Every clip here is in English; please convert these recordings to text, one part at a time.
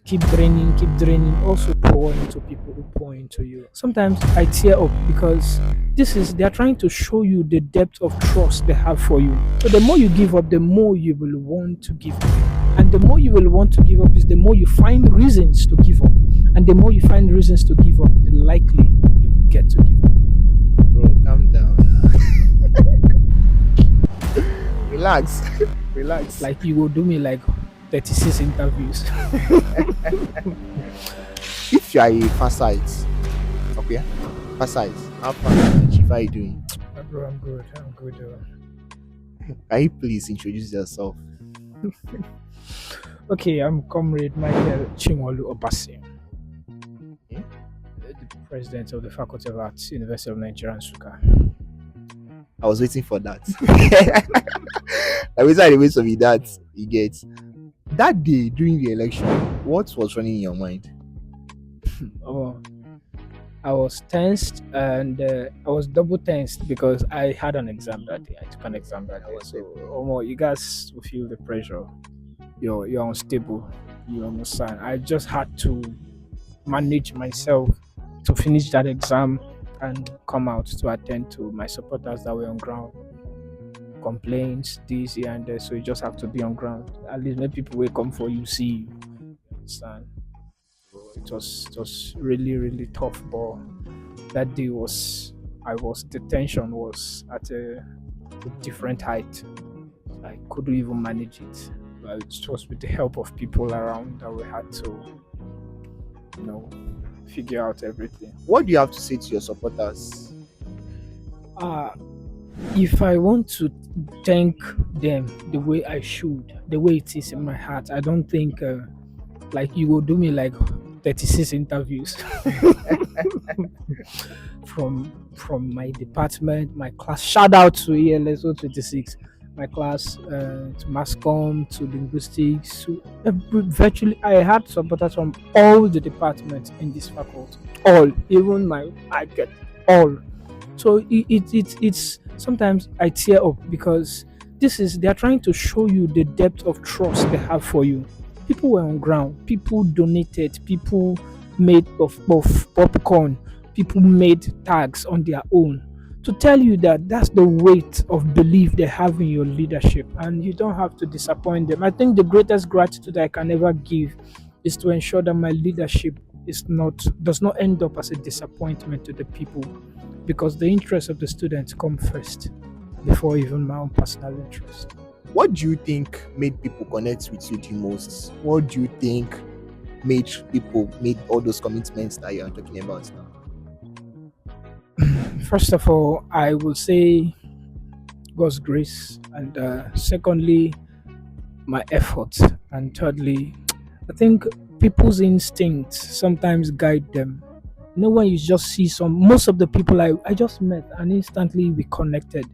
keep draining, also pour into people who pour into you. Sometimes I tear up because they are trying to show you the depth of trust they have for you. So the more you give up, the more you will want to give up. And the more you will want to give up is the more you find reasons to give up. And the more you find reasons to give up, the likely you get to give up. Bro, calm down. Relax. Relax. Like you will do me like 36 interviews. If you are a FASA, okay, FASA, how far Chief, how are you doing? Bro, I'm good. I'm good. Can you please introduce yourself? Okay, I'm Comrade Michael Chinwalu Obasi, Hmm? the president of the Faculty of Arts, University of Nigeria, Nsukka. I was waiting for that. I was waiting for me that you get that day during the election. What was running in your mind? Oh, I was tensed and I was double tensed because I had an exam that day. I took an exam that day. So, you guys will feel the pressure. You're unstable. You understand? I just had to manage myself to finish that exam and come out to attend to my supporters that were on ground. Complaints, this here and there. So you just have to be on ground. At least when people will come for you, see you. Understand? So it was really really tough, but that day the tension was at a different height. I couldn't even manage it. But it was with the help of people around that we had to, you know, figure out everything. What do you have to say to your supporters? Uh, if I want to thank them the way I should, the way it is in my heart, I don't think like you will do me like 36 interviews from my department, my class. Shout out to ELSO 26, my class, to mass comm, to linguistics, to virtually. I had supporters from all the departments in this faculty, all, even my I get all. So it's sometimes I tear up because they are trying to show you the depth of trust they have for you. People were on ground, people donated, people made of popcorn, people made tags on their own to tell you that that's the weight of belief they have in your leadership and you don't have to disappoint them. I think the greatest gratitude I can ever give is to ensure that my leadership does not end up as a disappointment to the people, because the interests of the students come first before even my own personal interest. What do you think made people connect with you the most? What do you think made people make all those commitments that you're talking about now? First of all, I will say God's grace, and secondly, my effort, and thirdly, I think people's instincts sometimes guide them. You know, when you just see most of the people I just met and instantly we connected.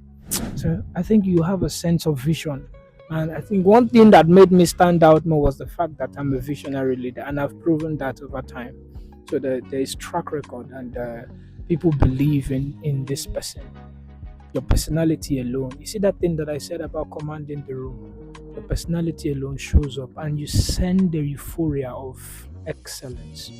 So I think you have a sense of vision. And I think one thing that made me stand out more was the fact that I'm a visionary leader, and I've proven that over time. So there is track record, and people believe in this person. Your personality alone. You see that thing that I said about commanding the room? Your personality alone shows up, and you send the euphoria of excellence.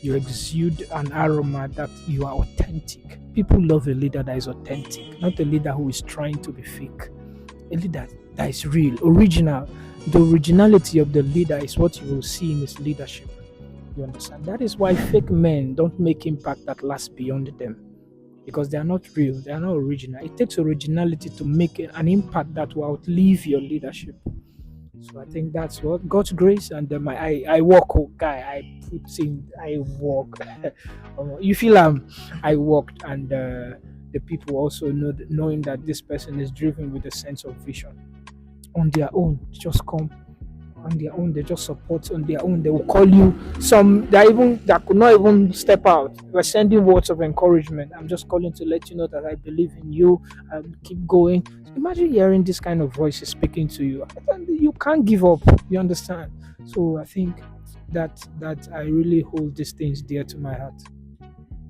You exude an aroma that you are authentic. People love a leader that is authentic, not a leader who is trying to be fake. A leader that is real, original. The originality of the leader is what you will see in his leadership. You understand? That is why fake men don't make impact that lasts beyond them, because they are not real, they are not original. It takes originality to make an impact that will outlive your leadership. So I think that's what God's grace, and I walk, oh guy, I walk. You feel I walked, and the people also knowing that this person is driven with a sense of vision. On their own, just come on their own. They just support on their own. They will call you. Some that could not even step out. We're sending words of encouragement. I'm just calling to let you know that I believe in you and keep going. Imagine hearing this kind of voices speaking to you. You can't give up. You understand? So I think that I really hold these things dear to my heart.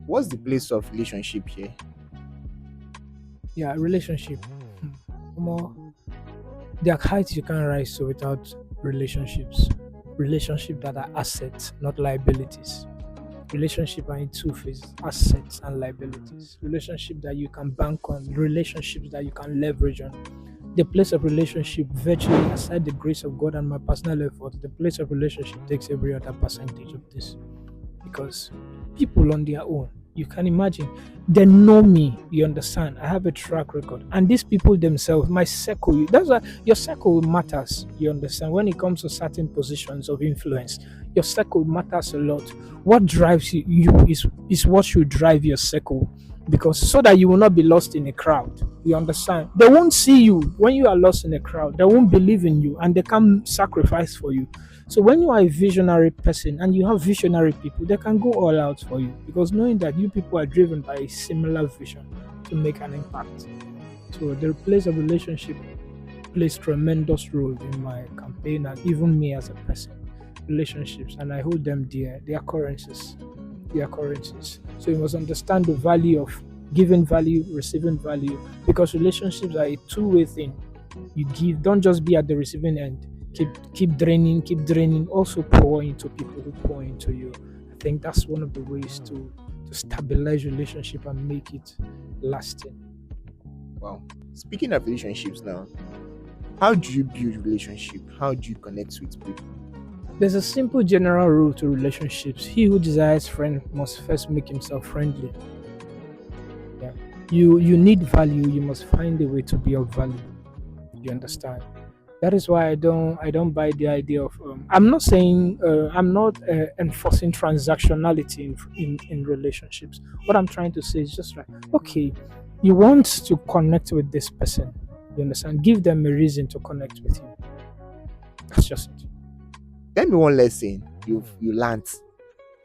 What's the place of relationship here? Yeah, relationship. More, there are heights you can't rise to without relationships. relationships that are assets, not liabilities. Relationship are in two phases: assets and liabilities. Relationship that you can bank on, relationships that you can leverage on. The place of relationship, virtually aside the grace of God and my personal effort, the place of relationship takes every other percentage of this, because people on their own, you can imagine, they know me, you understand, I have a track record, and these people themselves, my circle, that's why your circle matters, you understand, when it comes to certain positions of influence. Your circle matters a lot. What drives you is what should drive your circle, because so that you will not be lost in a crowd, you understand. They won't see you when you are lost in a crowd, they won't believe in you, and they can't sacrifice for you. So when you are a visionary person and you have visionary people, they can go all out for you, because knowing that you people are driven by a similar vision to make an impact. So the place of relationship plays tremendous role in my campaign and even me as a person. Relationships, and I hold them dear. They are currencies. They are currencies. So you must understand the value of giving value, receiving value, because relationships are a two-way thing. You give, don't just be at the receiving end. Keep draining, keep draining. Also pour into people who pour into you. I think that's one of the ways to stabilize relationship and make it lasting. Wow. Speaking of relationships now, how do you build relationship? How do you connect with people? There's a simple general rule to relationships. He who desires friend must first make himself friendly. Yeah. You need value, you must find a way to be of value. You understand? That is why I don't buy the idea of I'm not saying I'm not enforcing transactionality in relationships. What I'm trying to say is just like, okay, you want to connect with this person, you understand, give them a reason to connect with you. That's just it. Tell me one lesson you learned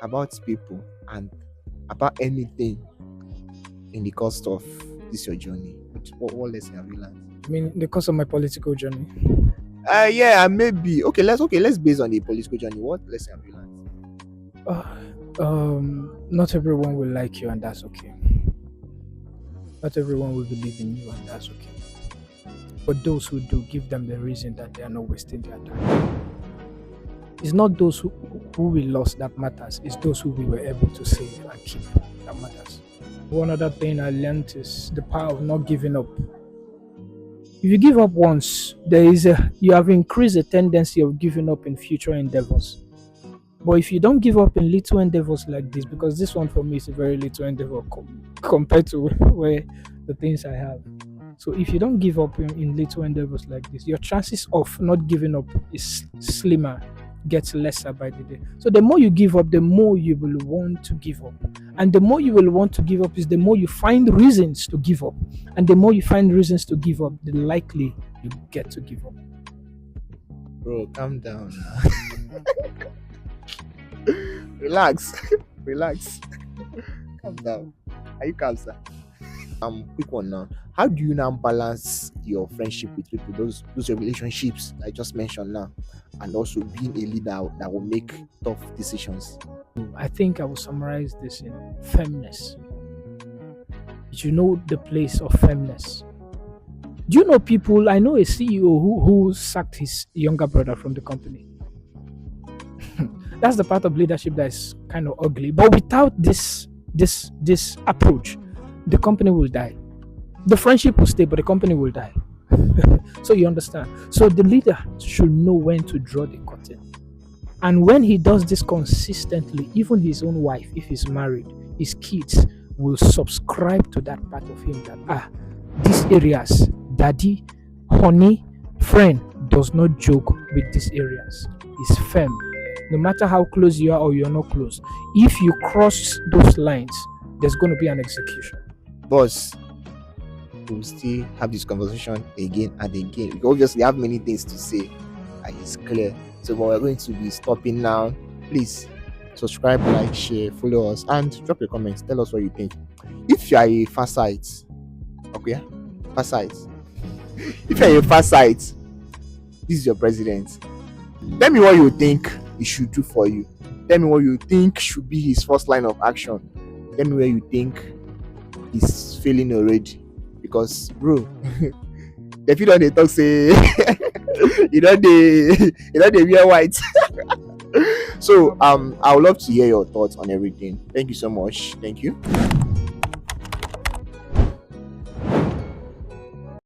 about people and about anything in the course of this your journey. What lesson have you learned? I mean, the course of my political journey. Yeah, maybe. Let's base on the political journey. What lesson have you learned? Not everyone will like you, and that's okay. Not everyone will believe in you, and that's okay. But those who do, give them the reason that they are not wasting their time. It's not those who we lost that matters, it's those who we were able to save and keep that matters. One other thing I learned is the power of not giving up. If you give up once, you have increased the tendency of giving up in future endeavors. But if you don't give up in little endeavors like this, because this one for me is a very little endeavor compared to where the things I have. So if you don't give up in little endeavors like this, your chances of not giving up is slimmer, gets lesser by the day. So the more you give up, the more you will want to give up. And the more you will want to give up is the more you find reasons to give up. And the more you find reasons to give up, the likely you get to give up. Bro, calm down. Relax. Relax. Calm down. Are you calm, sir? Quick one now. How do you now balance your friendship with people, those your relationships I just mentioned now, and also being a leader that will make tough decisions? I think I will summarize this in firmness. You know the place of firmness. Do you know people? I know a CEO who sacked his younger brother from the company. That's the part of leadership that is kind of ugly. But without this approach, the company will die. The friendship will stay, but the company will die. So you understand. So the leader should know when to draw the curtain. And when he does this consistently, even his own wife, if he's married, his kids will subscribe to that part of him that these areas, daddy, honey, friend does not joke with these areas. He's firm. No matter how close you are or you're not close, if you cross those lines, there's going to be an execution. Boss, we'll still have this conversation again and again. We obviously have many things to say, and it's clear. So, but we're going to be stopping now. Please subscribe, like, share, follow us, and drop your comments. Tell us what you think. If you are a FASA, okay, FASA. If you are a FASA, this is your president. Tell me what you think he should do for you. Tell me what you think should be his first line of action. Tell me where you think he's failing already. Because, bro, if you don't talk, say you don't wear white. So I would love to hear your thoughts on everything. Thank you so much. Thank you.